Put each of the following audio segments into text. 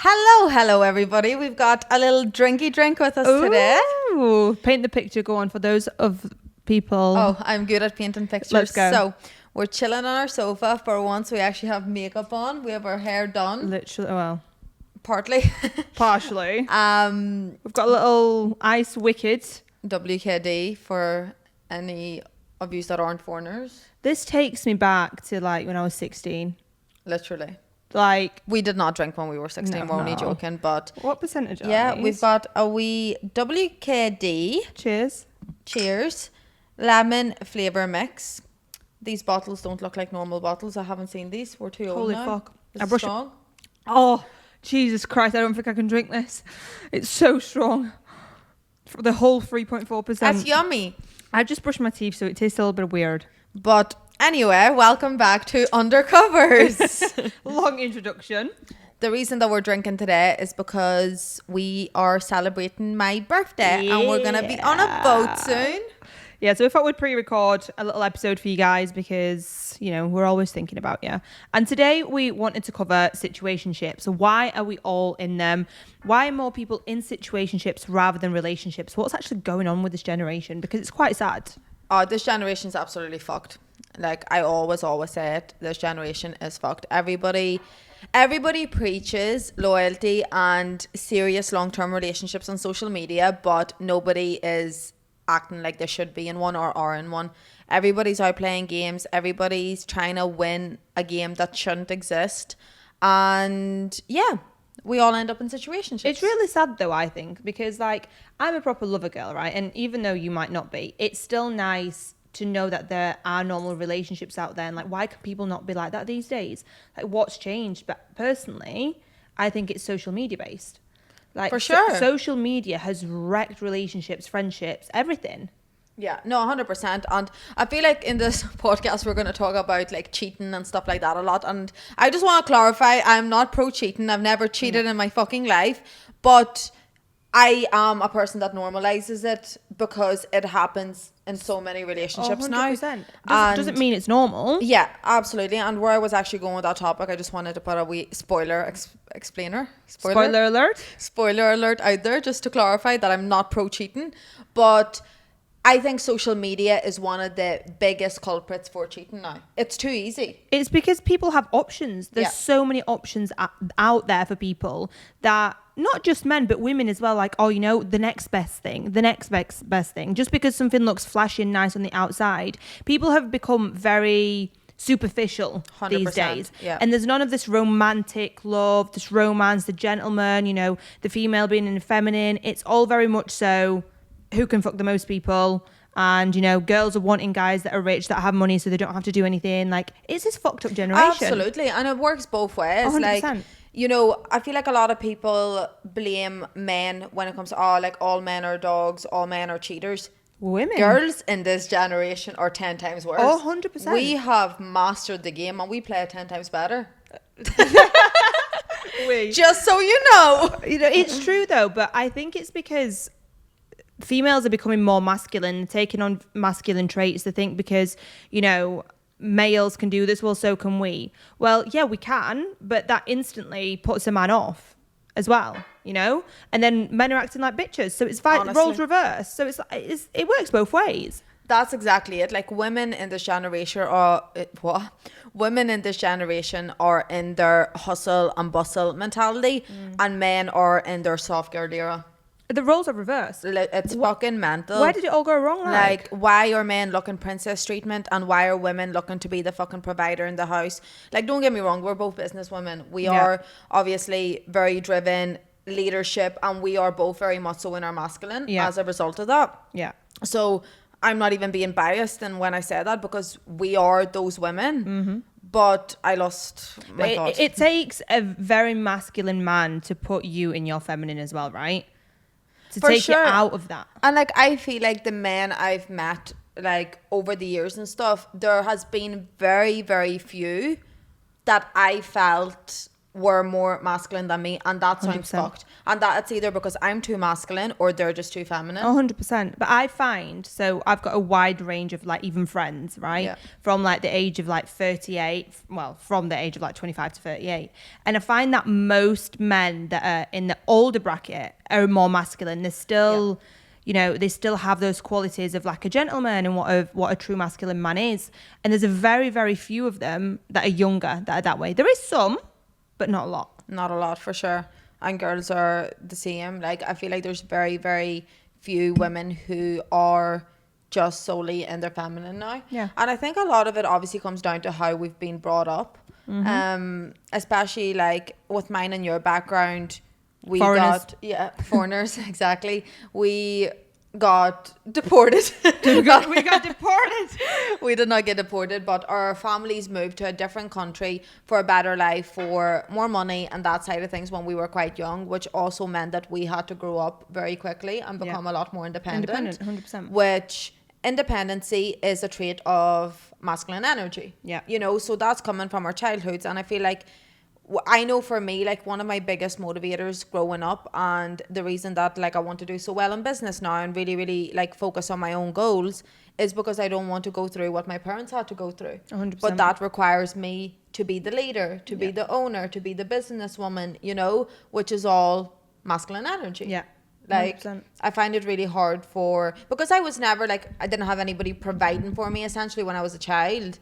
Hello, everybody. We've got a little drinky drink with us today. Ooh, paint the picture. Go on for those of people. Oh, I'm good at painting pictures. Let's go. So we're chilling on our sofa. For once, we actually have makeup on. We have our hair done. Literally, well, Partly. partially. um, We've got a little ice wicked. WKD for any of you that aren't foreigners. This takes me back to like when I was 16. Literally. Like, We did not drink when we were 16. We're only No. joking. But what percentage yeah, are these? we've got a wee WKD. Cheers. Cheers. Lemon flavour mix. These bottles don't look like normal bottles. I haven't seen these. We're too old Holy now. fuck. Is I it brush it. strong? Oh, Jesus Christ. I don't think I can drink this. It's so strong. For the whole 3.4%. That's yummy. I just brushed my teeth, so it tastes a little bit weird. But anyway, welcome back to Undercovers. Long introduction. The reason that we're drinking today is because we are celebrating my birthday and we're going to be on a boat soon. Yeah, so we thought we'd pre-record a little episode for you guys because, you know, we're always thinking about you. And today we wanted to cover situationships. So why are we all in them? Why are more people in situationships rather than relationships? What's actually going on with this generation? Because it's quite sad. Oh, this generation's absolutely fucked. Like I always say it, this generation is fucked. Everybody preaches loyalty and serious long-term relationships on social media, but nobody is acting like they should be in one or are in one. Everybody's out playing games. Everybody's trying to win a game that shouldn't exist. And yeah, we all end up in situationships. It's really sad though, I think, because like I'm a proper lover girl, right? And even though you might not be, it's still nice to know that there are normal relationships out there. And like, why can people not be like that these days? Like, what's changed? But personally, I think it's social media based. Like, For sure. Social media has wrecked relationships, friendships, everything. Yeah, no, 100%. And I feel like in this podcast, we're going to talk about like cheating and stuff like that a lot. And I just want to clarify, I'm not pro cheating. I've never cheated in my fucking life. But I am a person that normalizes it because it happens in so many relationships now. 100%. Doesn't mean it's normal. Yeah, absolutely. And where I was actually going with that topic, I just wanted to put a wee spoiler Spoiler alert. out there just to clarify that I'm not pro cheating. But I think social media is one of the biggest culprits for cheating now. It's too easy. It's because people have options. There's so many options out there for people that not just men, but women as well. Like, oh, you know, the next best thing. Just because something looks flashy and nice on the outside, people have become very superficial 100%, these days. yeah. And there's none of this romantic love, this romance, the gentleman, you know, the female being in the feminine. It's all very much so who can fuck the most people. And, you know, girls are wanting guys that are rich, that have money, so they don't have to do anything. Like, it's this fucked up generation. Absolutely. And it works both ways. 100%. Like, you know, I feel like a lot of people blame men when it comes to, like all men are dogs, all men are cheaters. Women. Girls in this generation are 10 times worse. Oh, 100%. We have mastered the game and we play it 10 times better. Just so you know. You know, it's true though, but I think it's because females are becoming more masculine, taking on masculine traits. They think because, you know, males can do this, well, so can we. Well, yeah, we can, but that instantly puts a man off as well, you know? And then men are acting like bitches. So it's roles reversed. So it works both ways. That's exactly it. Like women in this generation women in this generation are in their hustle and bustle mentality and men are in their soft girl era. The roles are reversed. It's fucking mental. Where did it all go wrong? Like, why are men looking princess treatment and why are women looking to be the fucking provider in the house? Like, don't get me wrong, we're both business women. We are obviously very driven, leadership, and we are both very much so in our masculine as a result of that. Yeah. So I'm not even being biased in when I say that because we are those women. Mm-hmm. But I lost my thoughts. It takes a very masculine man to put you in your feminine as well, right? To take it out of that. And like I feel like the men I've met like over the years and stuff, there has been very, very few that I felt were more masculine than me, and that sounds 100%. fucked. And that it's either because I'm too masculine or they're just too feminine. 100%. But I find, so I've got a wide range of like even friends, right? Yeah. From like the age of like 38, well, from the age of like 25 to 38. And I find that most men that are in the older bracket are more masculine. They're still, you know, they still have those qualities of like a gentleman and what a true masculine man is. And there's a very, very few of them that are younger that are that way. There is some, but not a lot. Not a lot, for sure. And girls are the same. Like, I feel like there's very, very few women who are just solely in their feminine now. Yeah. And I think a lot of it obviously comes down to how we've been brought up. Especially like with mine and your background, we Foreigners. foreigners, exactly. We got deported. We got deported. We did not get deported, but our families moved to a different country for a better life, for more money and that side of things when we were quite young, which also meant that we had to grow up very quickly and become a lot more independent. 100%. Which independency is a trait of masculine energy. Yeah. You know, so that's coming from our childhoods. And I feel like I know for me, like one of my biggest motivators growing up, and the reason that like I want to do so well in business now and really, really like focus on my own goals is because I don't want to go through what my parents had to go through. 100%. But that requires me to be the leader, to be the owner, to be the businesswoman, you know, which is all masculine energy. Yeah. Like 100%. I find it really hard because I was never like, I didn't have anybody providing for me essentially when I was a child.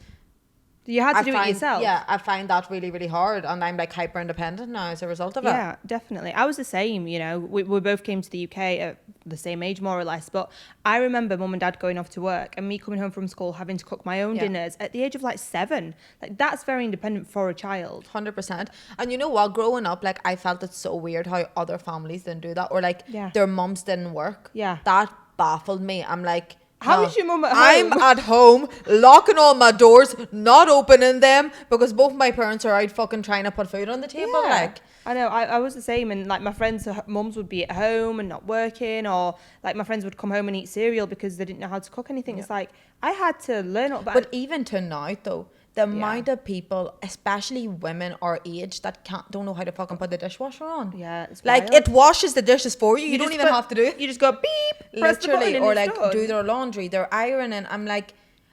You had to do it yourself. Yeah, I find that really, really hard. And I'm like hyper independent now as a result of it. Yeah, definitely. I was the same, you know. We both came to the UK at the same age, more or less. But I remember mum and dad going off to work and me coming home from school having to cook my own dinners at the age of like 7. Like, that's very independent for a child. 100%. And you know what? Growing up, like, I felt it so weird how other families didn't do that. Or like their mums didn't work. Yeah. That baffled me. I'm like, How is your mum at home? I'm at home, locking all my doors, not opening them, because both my parents are out fucking trying to put food on the table. Yeah. Like, I know, I was the same, and like my friends' mums would be at home and not working, or like my friends would come home and eat cereal because they didn't know how to cook anything. It's like I had to learn up. But even to now, though, the amount of people, especially women our age, that don't know how to fucking put the dishwasher on. Yeah, it's like wild. it washes the dishes for you. You don't just even have to do it. You just go beep, press the button Literally, and or it's like done. do their laundry, their ironing. I'm like,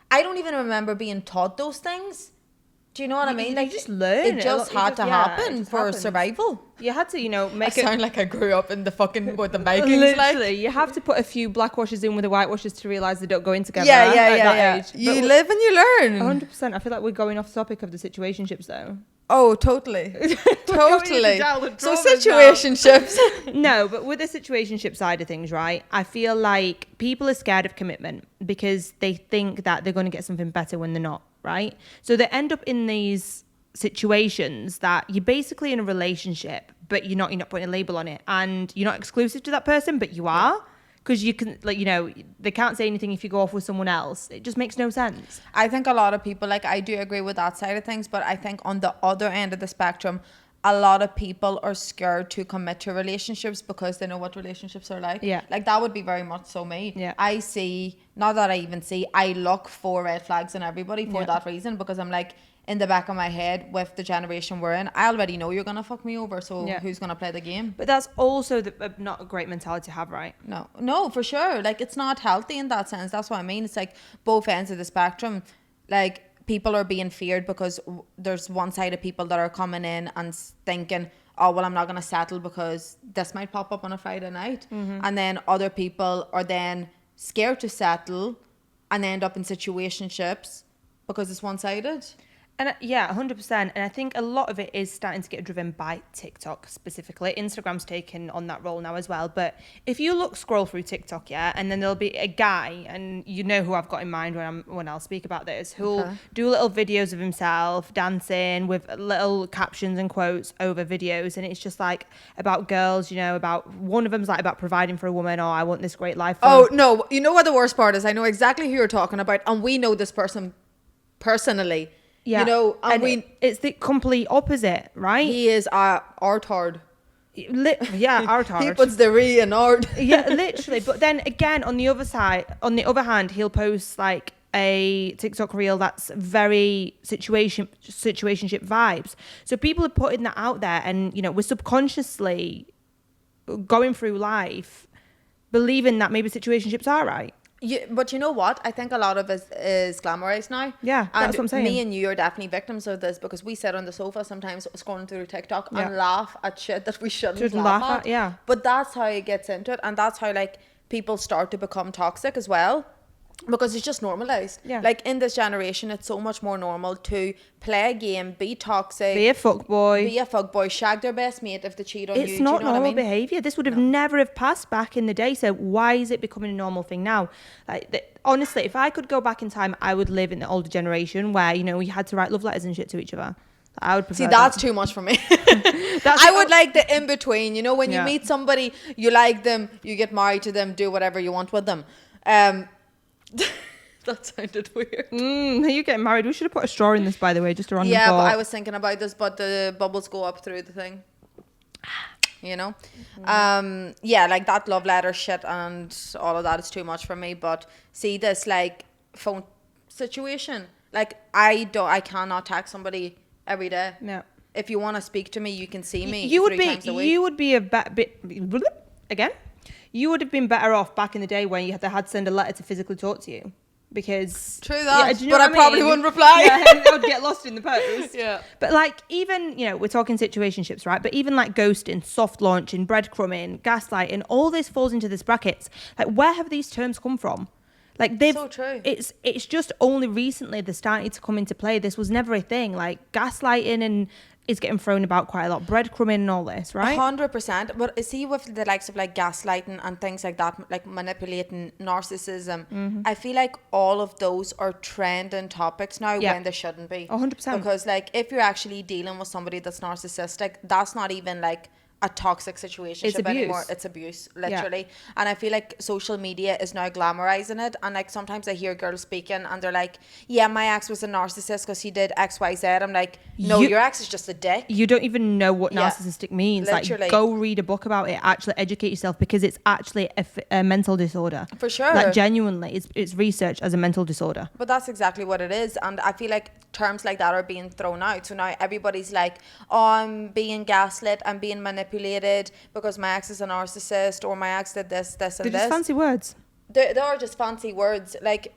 I don't even remember being taught those things. Do you know what I mean? You Like, just learn. It just had to it happen just for happens. survival. You had to, you know, I make it. sound like I grew up in the fucking with the Vikings. Literally, Like, you have to put a few black washes in with the white washes to realise they don't go in together. yeah. at that age. You But live and you learn. 100%. I feel like we're going off topic of the situationships though. Oh, totally, totally. down the So traumas now. situationships. No, but with the situationship side of things, right? I feel like people are scared of commitment because they think that they're going to get something better when they're not, right? So they end up in these situations that you're basically in a relationship, but you're not putting a label on it, and you're not exclusive to that person, but you are. Because you can, like, you know, they can't say anything if you go off with someone else. It just makes no sense. I think a lot of people, like, I do agree with that side of things, but I think on the other end of the spectrum, a lot of people are scared to commit to relationships because they know what relationships are like. Yeah. Like, that would be very much so me. Yeah. I see, not that I even see, I look for red flags in everybody for that reason, because I'm like, in the back of my head, with the generation we're in, I already know you're going to fuck me over, so who's going to play the game? But that's also not a great mentality to have, right? No, for sure. Like, it's not healthy in that sense. That's what I mean. It's like both ends of the spectrum. Like, people are being feared because there's one side of people that are coming in and thinking, oh, well, I'm not going to settle because this might pop up on a Friday night. And then other people are then scared to settle and end up in situationships because it's one-sided. And yeah, 100%. And I think a lot of it is starting to get driven by TikTok specifically. Instagram's taken on that role now as well. But if you scroll through TikTok, and then there'll be a guy, and you know who I've got in mind when I'll speak about this, who'll do little videos of himself dancing with little captions and quotes over videos. And it's just like about girls, you know, about one of them's like about providing for a woman, or I want this great life. Oh, no. You know what the worst part is? I know exactly who you're talking about. And we know this person personally. Yeah, you know, and it's the complete opposite, right? He is art-hard. Art-hard. He puts the in art. Yeah, literally. But then again, on the other hand, he'll post like a TikTok reel that's very situationship vibes. So people are putting that out there, and, you know, we're subconsciously going through life believing that maybe situationships are right. But you know what? I think a lot of it is glamorized now. Yeah, and that's what I'm saying. Me and you are definitely victims of this, because we sit on the sofa sometimes scrolling through TikTok Yeah. and laugh at shit that we shouldn't Shouldn't laugh laugh at. at, yeah. But that's how it gets into it, and that's how like people start to become toxic as well. Because it's just normalized. Yeah. Like in this generation, it's so much more normal to play a game, be toxic, Be a fuckboy. shag their best mate if they cheat on you. It's Do not you know normal what I mean? behavior. This would have never have passed back in the day. So why is it becoming a normal thing now? Like, honestly, if I could go back in time, I would live in the older generation where, you know, we had to write love letters and shit to each other. I would prefer See, that's too much for me. I would like the in between. You know, when you meet somebody, you like them, you get married to them, do whatever you want with them. That sounded weird. Are you getting married? We should have put a straw in this, by the way, just a random Yeah, thought. but I was thinking about this, but the bubbles go up through the thing. You know? Yeah, like that love letter shit and all of that is too much for me. But see this like phone situation. Like I cannot text somebody every day. Yeah. If you want to speak to me, you can see me. You would 3 be. times a week. You would be a bit. Again. You would have been better off back in the day when you had to send a letter to physically talk to you. Because true that, do you know but what I probably mean? wouldn't reply. Yeah, I would get lost in the post. Yeah. But like, even, you know, we're talking situationships, right? But even like ghosting, soft launching, breadcrumbing, gaslighting, all this falls into this brackets. Like, where have these terms come from? Like, they've So true. It's just only recently they're starting to come into play. This was never a thing. Like, gaslighting and is getting thrown about quite a lot, breadcrumbing and all this, right? 100%. But see, with the likes of like gaslighting and things like that, like manipulating, narcissism, I feel like all of those are trending topics now when they shouldn't be. 100%. Because like if you're actually dealing with somebody that's narcissistic, that's not even like a toxic situation anymore. It's abuse, literally. And I feel like social media is now glamorizing it. And like sometimes I hear girls speaking and they're like, yeah, my ex was a narcissist because he did XYZ. I'm like, no, your ex is just a dick. You don't even know what narcissistic means. Literally. Like, go read a book about it. Actually educate yourself, because it's actually a mental disorder. For sure. Like, genuinely, it's researched as a mental disorder. But that's exactly what it is. And I feel like terms like that are being thrown out. So now everybody's like, oh, I'm being gaslit, I'm being manipulated because my ex is a narcissist, or my ex did this, and They're this. just fancy words. They are just fancy words. Like,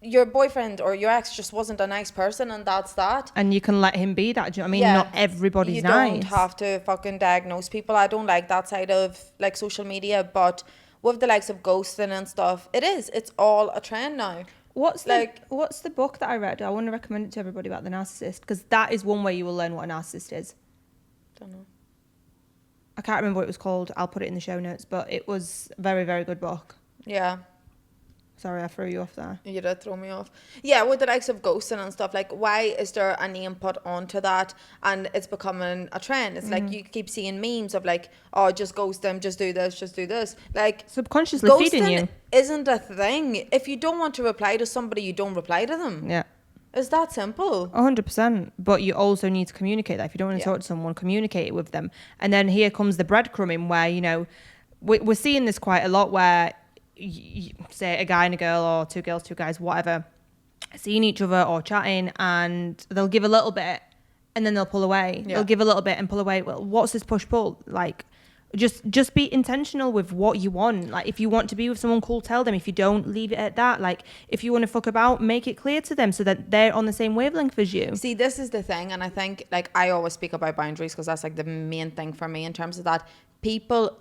your boyfriend or your ex just wasn't a nice person, and that's that. And you can let him be that. Do you know what I mean? Yeah. Not everybody's you nice. don't have to fucking diagnose people. I don't like that side of like social media, but with the likes of ghosting and stuff, it's all a trend now. What's the book that I read? I want to recommend it to everybody about the narcissist, because that is one way you will learn what a narcissist is. Don't know. I can't remember what it was called. I'll put it in the show notes, but it was a very, very good book. Yeah. Sorry, I threw you off there. You did throw me off. Yeah, with the likes of ghosting and stuff, like, why is there a name put onto that and it's becoming a trend? It's like you keep seeing memes of like, oh, just ghost them, just do this. Like, Subconsciously feeding you. Isn't a thing. If you don't want to reply to somebody, you don't reply to them. Yeah. It's that simple. 100%. But you also need to communicate that. If you don't want to talk to someone, communicate it with them. And then here comes the breadcrumbing, where, you know, we're seeing this quite a lot, where say a guy and a girl, or two girls, two guys, whatever, seeing each other or chatting, and they'll give a little bit and then they'll pull away. They'll give a little bit and pull away. Well, what's this push-pull? Like, just be intentional with what you want. Like, if you want to be with someone, cool, tell them. If you don't, leave it at that. Like, if you want to fuck about, make it clear to them so that they're on the same wavelength as you. See, this is the thing, and I think, like, I always speak about boundaries because that's like the main thing for me in terms of that. People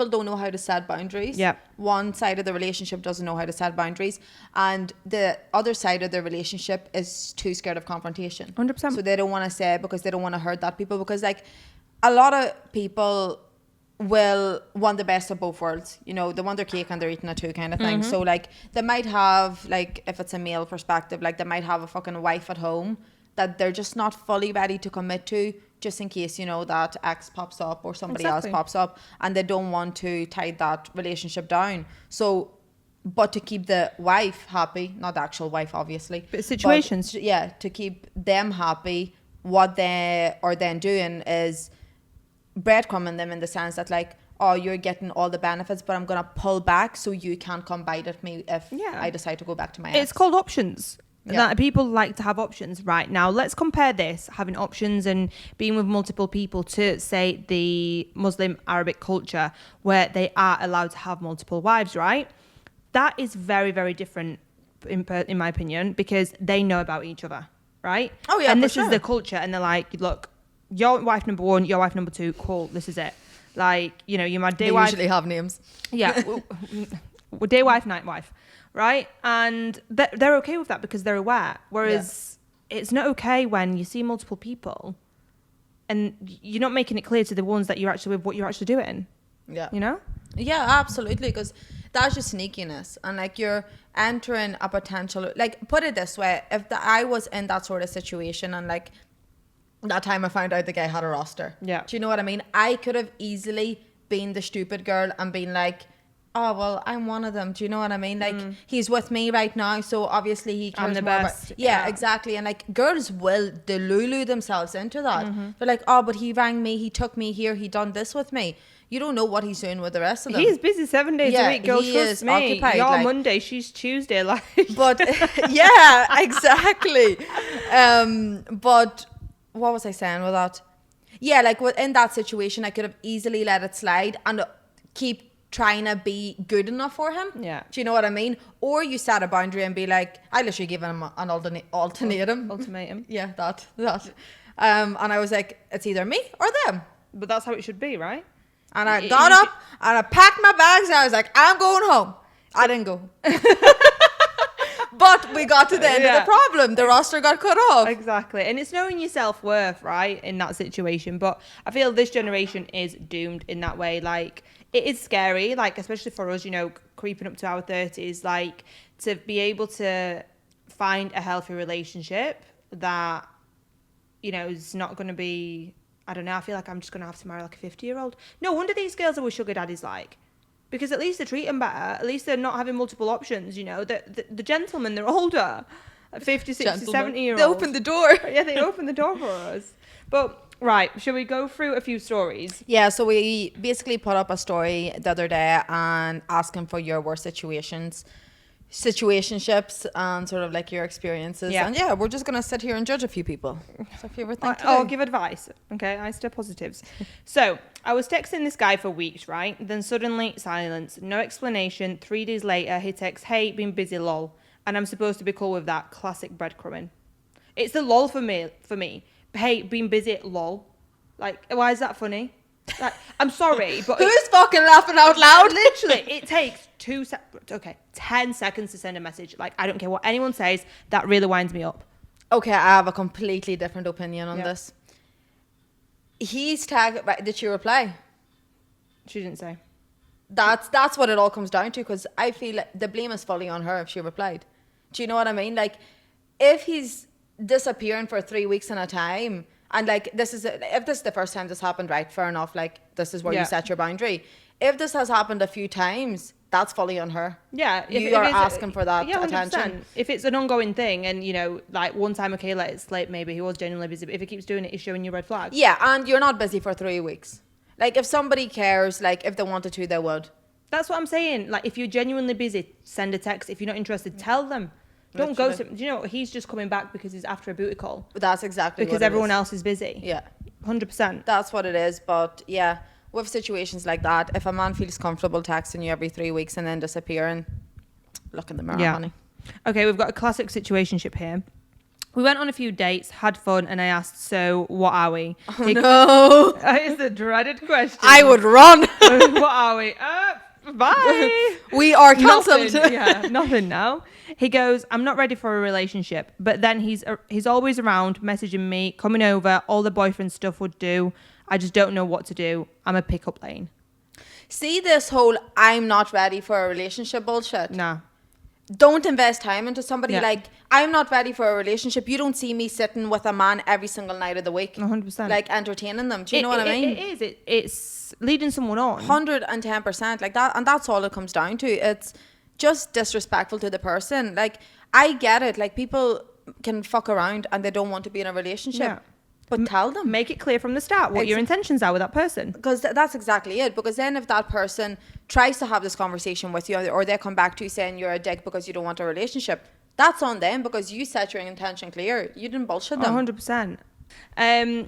don't know how to set boundaries. Yeah. One side of the relationship doesn't know how to set boundaries, and the other side of the relationship is too scared of confrontation. 100%. So they don't want to say it because they don't want to hurt that people, because like a lot of people will want the best of both worlds. You know, they want their cake and they're eating it too, kind of thing. So like they might have, like, if it's a male perspective, like they might have a fucking wife at home that they're just not fully ready to commit to, just in case, you know, that ex pops up or somebody else pops up, and they don't want to tie that relationship down. So, but to keep the wife happy, not the actual wife, obviously. But situations. But, to keep them happy, what they are then doing is breadcrumbing them, in the sense that, like, oh, you're getting all the benefits, but I'm gonna pull back so you can't come bite at me if I decide to go back to my ex. It's called options. Yeah. That people like to have options. Right, now let's compare this, having options and being with multiple people, to say the Muslim Arabic culture where they are allowed to have multiple wives, right? That is very, very different in my opinion, because they know about each other, right? Oh yeah, and for this is the culture, and they're like, look, your wife number 1, your wife number 2, cool, this is it. Like, you know, you're my day wife. They usually have names. Yeah, day wife, night wife, right? And they're okay with that because they're aware. Whereas it's not okay when you see multiple people and you're not making it clear to the ones that you're actually with what you're actually doing. Yeah. You know? Yeah, absolutely. Because that's just sneakiness. And like you're entering a potential, like put it this way, if I was in that sort of situation and like that time I found out the guy had a roster. Yeah. Do you know what I mean? I could have easily been the stupid girl and been like, oh, well, I'm one of them. Do you know what I mean? Like, he's with me right now, so obviously he cares I'm the more best. about... Yeah, exactly. And, like, girls will delulu themselves into that. They're like, oh, but he rang me, he took me here, he done this with me. You don't know what he's doing with the rest of them. He's busy 7 days a week. Go he trust is me. occupied, You're like... Monday, she's Tuesday. Like, But, yeah, exactly. But what was I saying with that? Yeah, like, in that situation, I could have easily let it slide and keep trying to be good enough for him. Yeah. Do you know what I mean? Or you set a boundary and be like, I literally gave him an ultimatum. Ultimatum. Yeah, that. And I was like, it's either me or them. But that's how it should be, right? And I got up and I packed my bags and I was like, I'm going home. I didn't go. But we got to the end of the problem. The roster got cut off. Exactly. And it's knowing your self-worth, right, in that situation. But I feel this generation is doomed in that way. Like, it is scary, like, especially for us, you know, creeping up to our 30s, like, to be able to find a healthy relationship that, you know, is not going to be, I don't know, I feel like I'm just going to have to marry like a 50-year-old. No wonder these girls are with sugar daddies, like. Because at least they treat them better. At least they're not having multiple options, you know. The gentlemen, they're older. 50, 60, 70-year-olds. They opened the door. Yeah, they opened the door for us. But, right, shall we go through a few stories? Yeah, so we basically put up a story the other day and asking for your worst situationships and sort of like your experiences. Yeah. And yeah, we're just going to sit here and judge a few people. So if you ever think I'll give advice. Okay, Aiste positives. So, I was texting this guy for weeks, right? Then suddenly silence, no explanation. 3 days later, he texts, hey, been busy, lol. And I'm supposed to be cool with that. Classic breadcrumbing. It's the lol for me. Hey, been busy, lol. Like, why is that funny? Like, I'm sorry, but who's fucking laughing out loud? Literally, it takes 10 seconds to send a message. Like, I don't care what anyone says. That really winds me up. Okay, I have a completely different opinion on this. He's tagged. Did she reply? She didn't say. That's what it all comes down to, because I feel like the blame is fully on her if she replied. Do you know what I mean? Like, if he's disappearing for 3 weeks at a time, and like if this is the first time this happened, right? Fair enough. Like, this is where you set your boundary. If this has happened a few times, that's fully on her. Yeah, you are asking for that attention. 100%. If it's an ongoing thing, and you know, like one time, okay, let it slip. Maybe he was genuinely busy, but if he keeps doing it, he's showing you red flags. Yeah, and you're not busy for 3 weeks. Like, if somebody cares, like if they wanted to, they would. That's what I'm saying. Like, if you're genuinely busy, send a text. If you're not interested, tell them. Don't go to. Do you know what? He's just coming back because he's after a booty call. That's exactly because what it everyone is. else is busy. Yeah, 100%. That's what it is. But yeah, with situations like that, if a man feels comfortable texting you every 3 weeks and then disappearing, look in the mirror, honey. Okay, we've got a classic situationship here. We went on a few dates, had fun, and I asked, so what are we? Oh, no. It's a dreaded question. I would run. What are we? Bye. We are cancelled. Nothing now. He goes, I'm not ready for a relationship. But then he's always around, messaging me, coming over, all the boyfriend stuff would do. I just don't know what to do. I'm a pickup lane. See this whole I'm not ready for a relationship bullshit? Nah. Don't invest time into somebody. Yeah. Like, I'm not ready for a relationship. You don't see me sitting with a man every single night of the week. 100%. Like, entertaining them. Do you know what I mean? It is. It's leading someone on. 110%. Like that. And that's all it comes down to. It's just disrespectful to the person. Like, I get it. Like, people can fuck around and they don't want to be in a relationship. Yeah. But tell them. Make it clear from the start what your intentions are with that person. Because that's exactly it. Because then if that person tries to have this conversation with you, or they come back to you saying you're a dick because you don't want a relationship, that's on them, because you set your intention clear. You didn't bullshit them. 100%.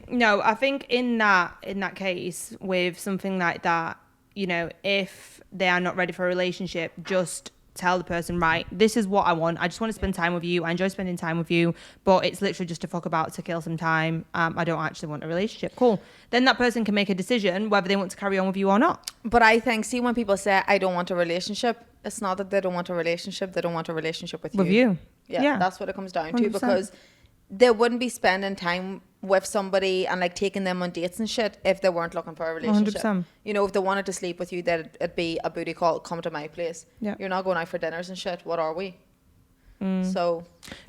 No, I think in that case, with something like that, you know, if they are not ready for a relationship, just tell the person, right, this is what I want. I just want to spend time with you. I enjoy spending time with you, but it's literally just to fuck about, to kill some time. I don't actually want a relationship. Cool. Then that person can make a decision whether they want to carry on with you or not. But I think, see, when people say, I don't want a relationship, it's not that they don't want a relationship. They don't want a relationship with you. With you. Yeah, that's what it comes down 100%. to, because they wouldn't be spending time with somebody and like taking them on dates and shit if they weren't looking for a relationship. 100%. You know, if they wanted to sleep with you, then it'd be a booty call, come to my place. Yeah. You're not going out for dinners and shit. What are we? So,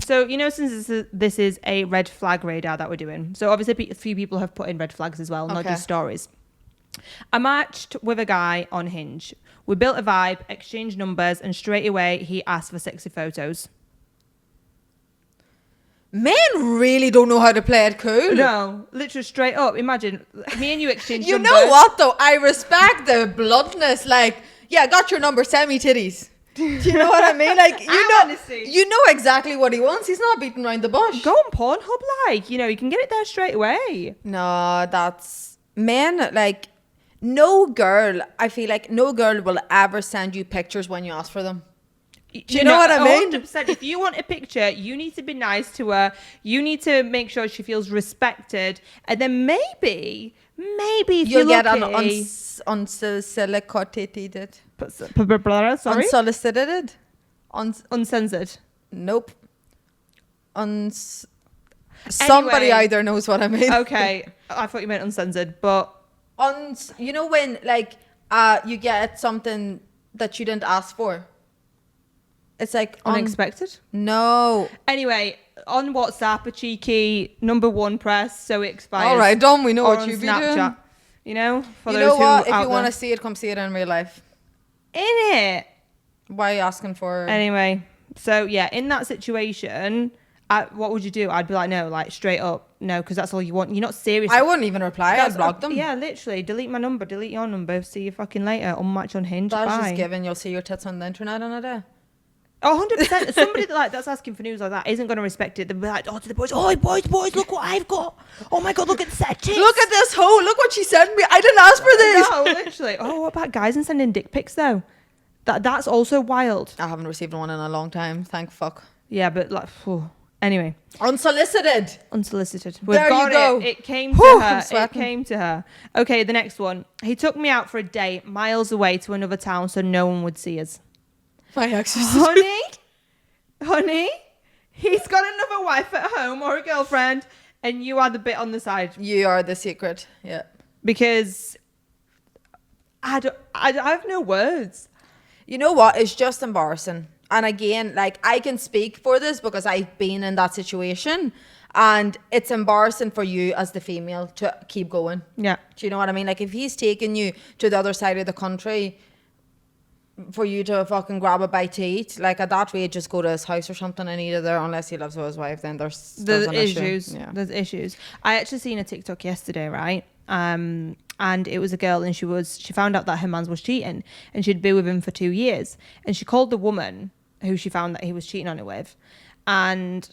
you know, since this is a red flag radar that we're doing, so obviously a few people have put in red flags as well, not just stories. I matched with a guy on Hinge. We built a vibe, exchanged numbers, and straight away he asked for sexy photos. men really don't know how to play it cool. No, literally straight up. Imagine me and you exchange You numbers. know what though? I respect the bluntness. Like, yeah, I got your number. Send me titties. Do you know what I mean? Like, you know exactly what he wants. He's not beating around the bush. Go on Pornhub, like, you know, you can get it there straight away. No, that's men. Like, no girl. I feel like no girl will ever send you pictures when you ask for them. Do you know what I mean? 100%. If you want a picture, you need to be nice to her. You need to make sure she feels respected, and then maybe if you'll you're get lucky, unsolicited. Sorry, Unsolicited. uncensored. Nope. Somebody either knows what I mean. Okay, I thought you meant uncensored, but you know when like you get something that you didn't ask for. It's like unexpected. No. Anyway, on WhatsApp, a cheeky number one press, so it expires. All right, Dom, we know or what you be Snapchat. doing. You know, for you those know what? who If you want to see it, come see it in real life. In it. Why are you asking for? Anyway, so yeah, in that situation, what would you do? I'd be like, no, like straight up, no, because that's all you want. You're not serious. I wouldn't even reply. I'd block them. Yeah, literally, delete my number, delete your number. See you fucking later. Unmatch on Hinge. That's Bye. just given. You'll see your tits on the internet on a day. Oh, 100%. Somebody that's asking for news like that isn't going to respect it. They'll be like, oh, to the boys, oh, boys, look what I've got. Oh my God, look at the set of tits. Look at this hoe. Look what she sent me. I didn't ask for this. No, literally. Oh, what about guys and sending dick pics though? That's also wild. I haven't received one in a long time. Thank fuck. Yeah, but like, anyway. Unsolicited. We've there got you go. It came to her. It came to her. Okay, the next one. He took me out for a date miles away to another town so no one would see us. My ex. Honey, he's got another wife at home or a girlfriend, and you are the bit on the side. You are the secret. Yeah. Because I have no words. You know what? It's just embarrassing. And again, like, I can speak for this because I've been in that situation, and it's embarrassing for you as the female to keep going. Yeah. Do you know what I mean? Like, if he's taking you to the other side of the country for you to fucking grab a bite to eat, like, at that rate, just go to his house or something and eat it there, unless he lives with his wife, then there's an issues. Issue. Yeah. There's issues. I actually seen a TikTok yesterday, right? And it was a girl, and she found out that her man was cheating, and she'd been with him for 2 years, and she called the woman who she found that he was cheating on her with, and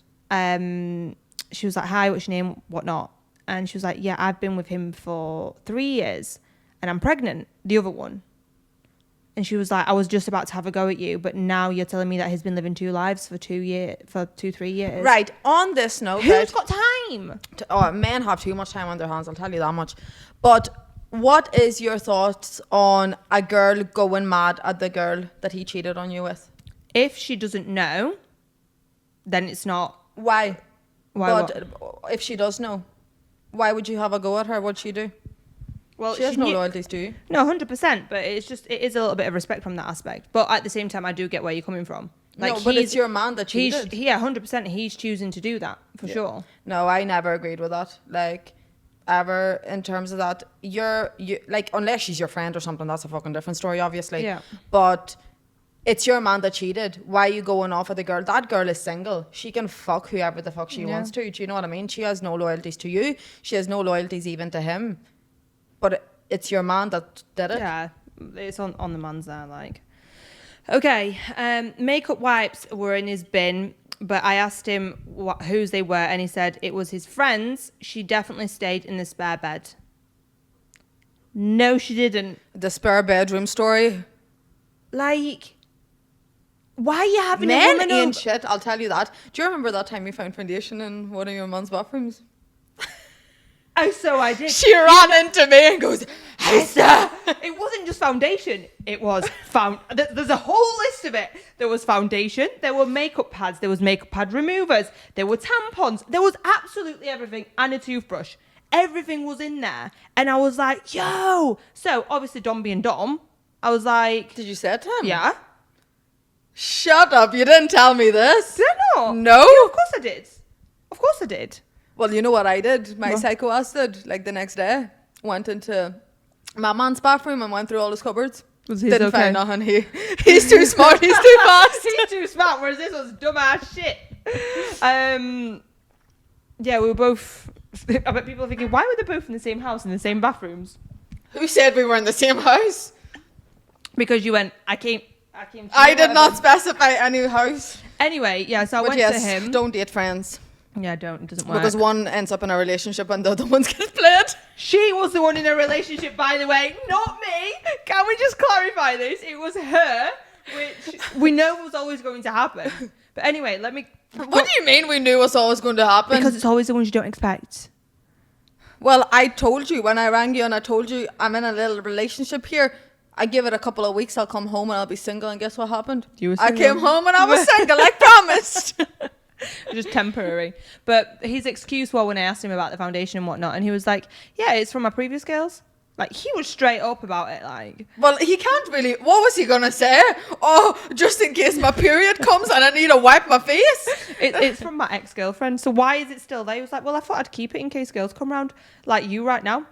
she was like, hi, what's your name, whatnot, and she was like, yeah, I've been with him for 3 years and I'm pregnant, the other one. And she was like, I was just about to have a go at you, but now you're telling me that he's been living 2 lives for 3 years. Right. On this note, who's got time? Men have too much time on their hands, I'll tell you that much. But what is your thoughts on a girl going mad at the girl that he cheated on you with? If she doesn't know, then it's not. Why? But if she does know, why would you have a go at her? What'd she do? Well, she has no loyalties to you. No, 100%. But it is a little bit of respect from that aspect. But at the same time, I do get where you're coming from. Like, no, but it's your man that cheated. Yeah, 100%. He's choosing to do that for sure. No, I never agreed with that. Like, ever, in terms of that, you like, unless she's your friend or something, that's a fucking different story, obviously. Yeah. But It's your man that cheated. Why are you going off with the girl? That girl is single. She can fuck whoever the fuck she wants to. Do you know what I mean? She has no loyalties to you. She has no loyalties even to him. But it's your man that did it. Yeah, it's on the man's there, like. Okay, makeup wipes were in his bin, but I asked him whose they were, and he said it was his friend's. She definitely stayed in the spare bed. No, she didn't. The spare bedroom story. Like, why are you having a Men woman ain't shit, I'll tell you that. Do you remember that time you found foundation in one of your mum's bathrooms? Oh, so I did. She ran into me and goes, Aiste! It wasn't just foundation. It was there's a whole list of it. There was foundation. There were makeup pads. There was makeup pad removers. There were tampons. There was absolutely everything and a toothbrush. Everything was in there. And I was like, yo. So obviously Dom being Dom, I was like, Did you say it to him? yeah. Shut up, you didn't tell me this. Did I not? No? Yeah, of course I did. Of course I did. Well, you know what I did? My What? psycho ass did, like the next day. Went into my man's bathroom and went through all his cupboards. Was his Didn't okay? find nothing. He's too smart, he's too fast. He's too smart, whereas this was dumbass shit. Yeah, we were both. I bet people are thinking, why were they both in the same house in the same bathrooms? Who said we were in the same house? Because you went, I came. I did not specify any house. Anyway, yeah, so I But went yes, to him. don't date friends. Yeah, don't. It doesn't work. Because one ends up in a relationship and the other one's gets played. She was the one in a relationship, by the way, not me. Can we just clarify this? It was her, which we know was always going to happen. But anyway, let me. What do you mean we knew was always going to happen? Because it's always the ones you don't expect. Well, I told you when I rang you and I told you I'm in a little relationship here. I give it a couple of weeks, I'll come home and I'll be single. And guess what happened? You were I single. came home and I was single, like promised. Just temporary. But his excuse was when I asked him about the foundation and whatnot, and he was like, yeah, it's from my previous girls. Like, he was straight up about it, like. Well, he can't really. What was he going to say? Oh, just in case my period comes and I need to wipe my face? It's from my ex-girlfriend. So why is it still there? He was like, well, I thought I'd keep it in case girls come round like you right now.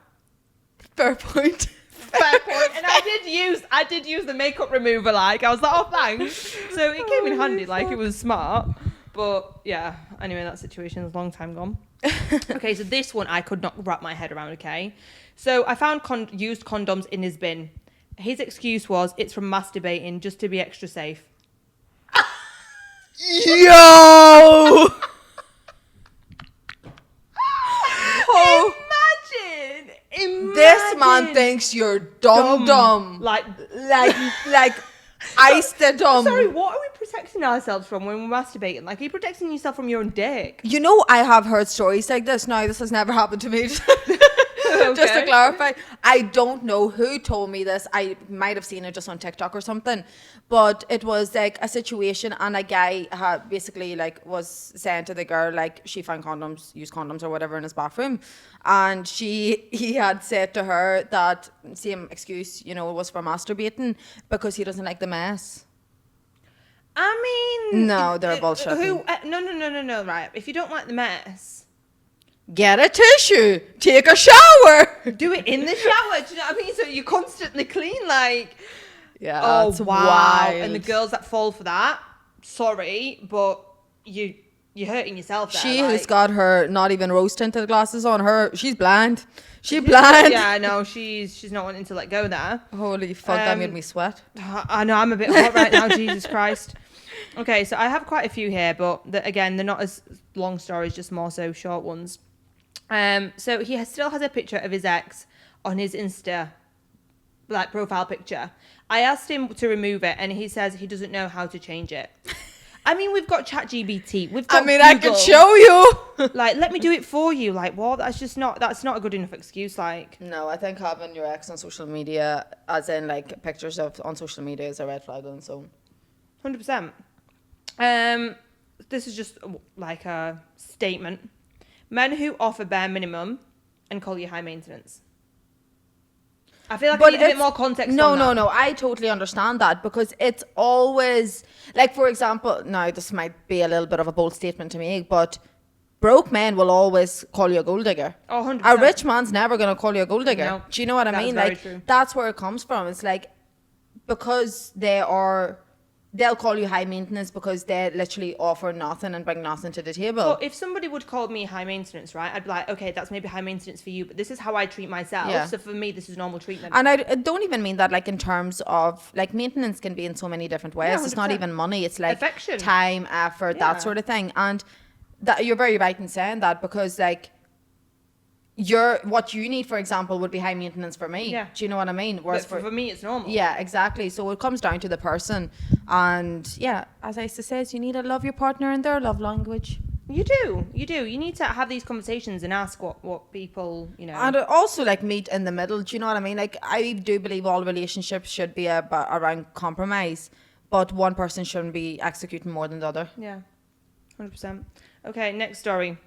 Fair point. Fair point. And I did use the makeup remover, like. I was like, oh, thanks. So it came in handy, like, it was smart. But yeah, anyway, that situation is a long time gone. Okay, so this one I could not wrap my head around, okay? So I found used condoms in his bin. His excuse was it's from masturbating just to be extra safe. Yo! Oh, Imagine! this man thinks you're dumb. Like Aiste dumb. Sorry, what are we protecting ourselves from when we're masturbating? Like, are you protecting yourself from your own dick? You know, I have heard stories like this. Now, this has never happened to me. Just to Okay. clarify, I don't know who told me this. I might have seen it just on TikTok or something. But it was like a situation, and a guy had basically like was saying to the girl like she found condoms, used condoms or whatever in his bathroom, and he had said to her that same excuse, you know, was for masturbating because he doesn't like the mess. I mean... No, they're bullshit. No, right. If you don't like the mess... Get a tissue. Take a shower. Do it in the shower. Do you know what I mean? So you're constantly clean, like... Yeah, Oh, that's wow. wild. And the girls that fall for that, sorry, but you're hurting yourself there. She like. has got her not even rose tinted glasses on. She's blind. She's blind. Yeah, no, she's not wanting to let go there. Holy fuck, that made me sweat. I know, I'm a bit hot right now, Jesus Christ. Okay, so I have quite a few here, but again, they're not as long stories, just more so short ones. So he still has a picture of his ex on his Insta, like profile picture. I asked him to remove it, and he says he doesn't know how to change it. I mean, we've got ChatGPT. We've got Google. I could show you. Like, let me do it for you. Like, what? That's not a good enough excuse. Like, No, I think having your ex on social media, as in like pictures of on social media, is a red flag on its own. 100%. This is just like a statement. Men who offer bare minimum and call you high maintenance. I feel like I need a bit more context on that. No. I totally understand that because it's always like, for example, now this might be a little bit of a bold statement to make, but broke men will always call you a gold digger. Oh, 100%. A rich man's never going to call you a gold digger. No, Do you know what I that's mean? very Like, true. that's where it comes from. It's like, because they are they'll call you high maintenance because they literally offer nothing and bring nothing to the table. Well, if somebody would call me high maintenance, right, I'd be like, okay, that's maybe high maintenance for you, but this is how I treat myself. Yeah. So for me, this is normal treatment. And I don't even mean that like in terms of like maintenance can be in so many different ways. Yeah, It's not 100%. even money. It's like Affection. time, effort, Yeah. that sort of thing. And that you're very right in saying that because like what you need, for example, would be high maintenance for me. Yeah. Do you know what I mean? Whereas But for me, it's normal. yeah, exactly. So it comes down to the person. And yeah, as Aiste says, you need to love your partner in their love language. You do. You need to have these conversations and ask what people, you know. And also like meet in the middle. Do you know what I mean? Like I do believe all relationships should be around compromise, but one person shouldn't be executing more than the other. Yeah, 100%. Okay, next story.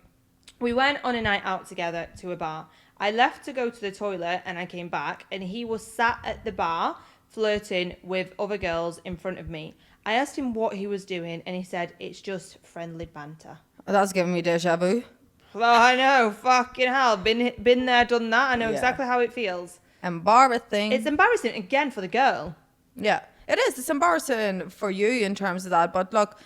We went on a night out together to a bar. I left to go to the toilet and I came back and he was sat at the bar flirting with other girls in front of me. I asked him what he was doing and he said, it's just friendly banter. That's giving me deja vu. Well, I know, fucking hell. Been there, done that. I know Yeah. exactly how it feels. Embarrassing. It's embarrassing, again, for the girl. Yeah, it is. It's embarrassing for you in terms of that. But look,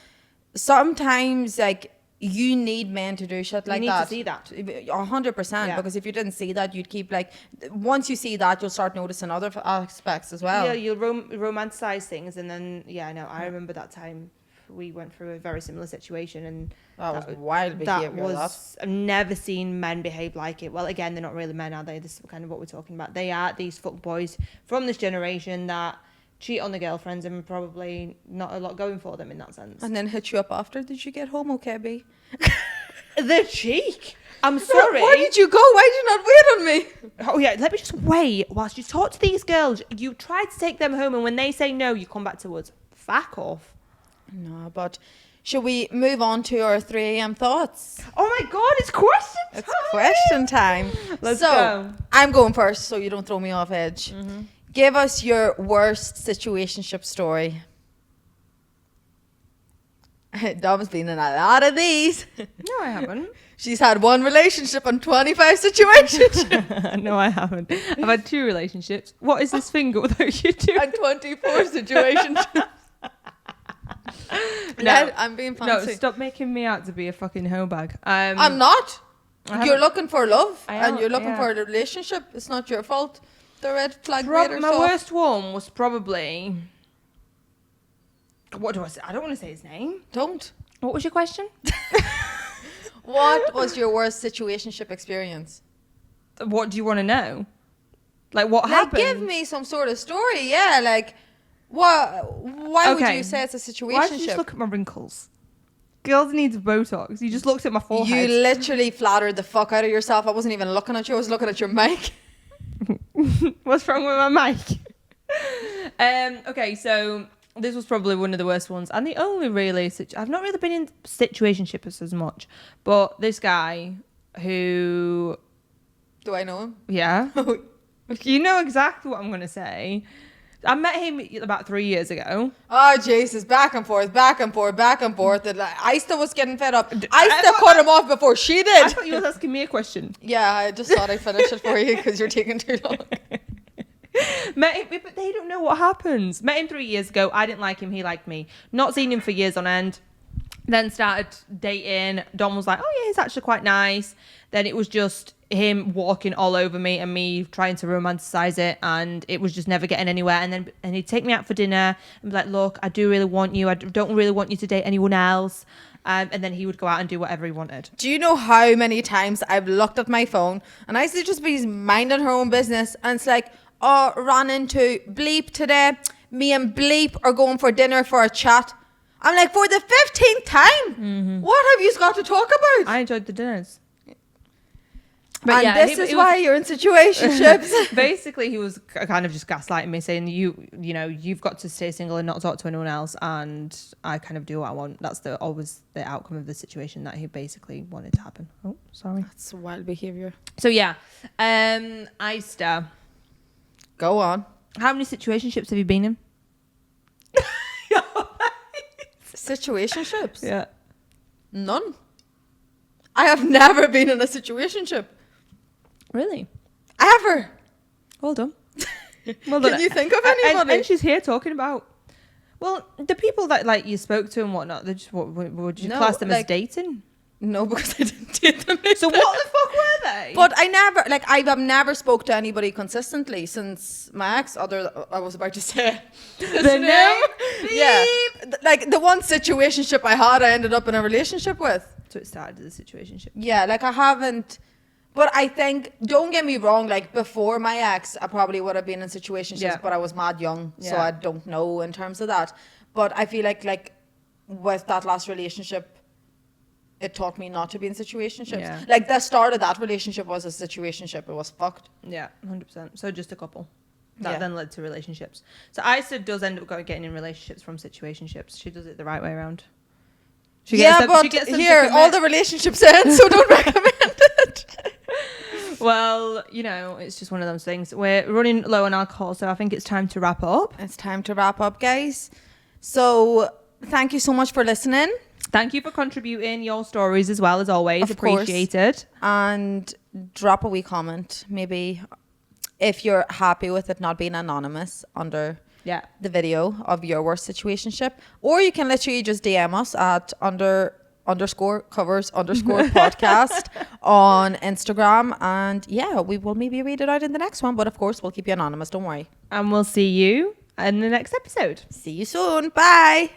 sometimes like you need men to do shit like need that. to see that. 100%. Yeah. Because if you didn't see that, you'd keep like, once you see that, you'll start noticing other aspects as well. Yeah, you'll romanticize things. And then, yeah, no, I remember that time we went through a very similar situation. And That was wild behaviour. I've never seen men behave like it. Well, again, they're not really men, are they? This is kind of what we're talking about. They are these fuck boys from this generation that cheat on the girlfriends and probably not a lot going for them in that sense. And then hit you up after. Did you get home okay, B? The cheek. I'm sorry. Where did you go? Why did you not wait on me? Oh yeah, let me just wait whilst you talk to these girls. You try to take them home and when they say no, you come back to us. Fuck off. No, but should we move on to our 3 a.m. thoughts? Oh my god, it's question time. It's question time. Let's so, go. I'm going first so you don't throw me off edge. Mm-hmm. Give us your worst situationship story. Dom's been in a lot of these. No, I haven't. She's had one relationship and 25 situations. No, I haven't. I've had 2 relationships. What is this finger without you two? And 24 situations. No, I'm being no, fancy. stop making me out to be a fucking hoe bag. I'm not. I You're haven't- looking for love I and am, you're looking yeah. for a relationship. It's not your fault. The red flag radar My stuff. worst one was probably... What do I say? I don't want to say his name. Don't. What was your question? What was your worst situationship experience? What do you want to know? Like, what Like, happened? give me some sort of story. Yeah, like, what? Why would you say it's a situationship? Why did you just look at my wrinkles? Girls needs Botox. You just looked at my forehead. You literally flattered the fuck out of yourself. I wasn't even looking at you. I was looking at your mic. What's wrong with my mic? Okay, so this was probably one of the worst ones, and the only really I've not really been in situationships as much, but this guy who, Do I know him? yeah, you know exactly what I'm gonna say. I met him about 3 years ago. Oh, Jesus. Back and forth, back and forth, back and forth. And, like, Aiste was getting fed up. Aiste thought- cut him off before she I did. thought you was asking me a question. Yeah, I just thought I'd finish it for you because you're taking too long. Met him, but they don't know what happens. Met him 3 years ago. I didn't like him. He liked me. Not seen him for years on end. Then started dating. Dom was like, oh yeah, he's actually quite nice. Then it was just him walking all over me and me trying to romanticize it, and it was just never getting anywhere. And he'd take me out for dinner and be like, look, I do really want you. I don't really want you to date anyone else. And then he would go out and do whatever he wanted. Do you know how many times I've looked at my phone and I used to just be minding her own business and it's like, oh, ran into Bleep today. Me and Bleep are going for dinner for a chat. I'm like, for the 15th time, what have you got to talk about? I enjoyed the dinners. And yeah, this is why you're in situationships. Basically, he was kind of just gaslighting me, saying you know, you've got to stay single and not talk to anyone else, and I kind of do what I want. That's always the outcome of the situation that he basically wanted to happen. Oh, sorry. That's wild behaviour. So yeah, Aiste, Go on. how many situationships have you been in? Situationships? Yeah. None. I have never been in a situationship. Really? Ever. Well done. Well done. Can you think of anybody? And she's here talking about. Well, the people that like you spoke to and whatnot, they just what would you No, class them as like- dating? No, because I didn't date them. So what the fuck were they? But I never, like, I've never spoke to anybody consistently since my ex. I was about to say the name. Yeah, like the one situationship I had, I ended up in a relationship with. So it started as a situationship. Yeah, like I haven't. But I think, don't get me wrong, like before my ex, I probably would have been in situationships, Yeah. but I was mad young, so Yeah. I don't know in terms of that. But I feel like with that last relationship, it taught me not to be in situationships. Yeah. Like the start of that relationship was a situationship. It was fucked. Yeah, 100%. So just a couple. That Yeah. then led to relationships. So Aiste does end up getting in relationships from situationships. She does it the right way around. She Yeah, them- but she gets them to here, commit. all the relationships end, so don't recommend it. Well, you know, it's just one of those things. We're running low on alcohol, so I think it's time to wrap up. It's time to wrap up, guys. So thank you so much for listening. Thank you for contributing your stories as well, as always. Of course. Appreciated. And drop a wee comment, maybe, if you're happy with it not being anonymous under Yeah. the video of your worst situationship. Or you can literally just DM us at _covers_podcast on Instagram. And yeah, we will maybe read it out in the next one. But of course, we'll keep you anonymous. Don't worry. And we'll see you in the next episode. See you soon. Bye.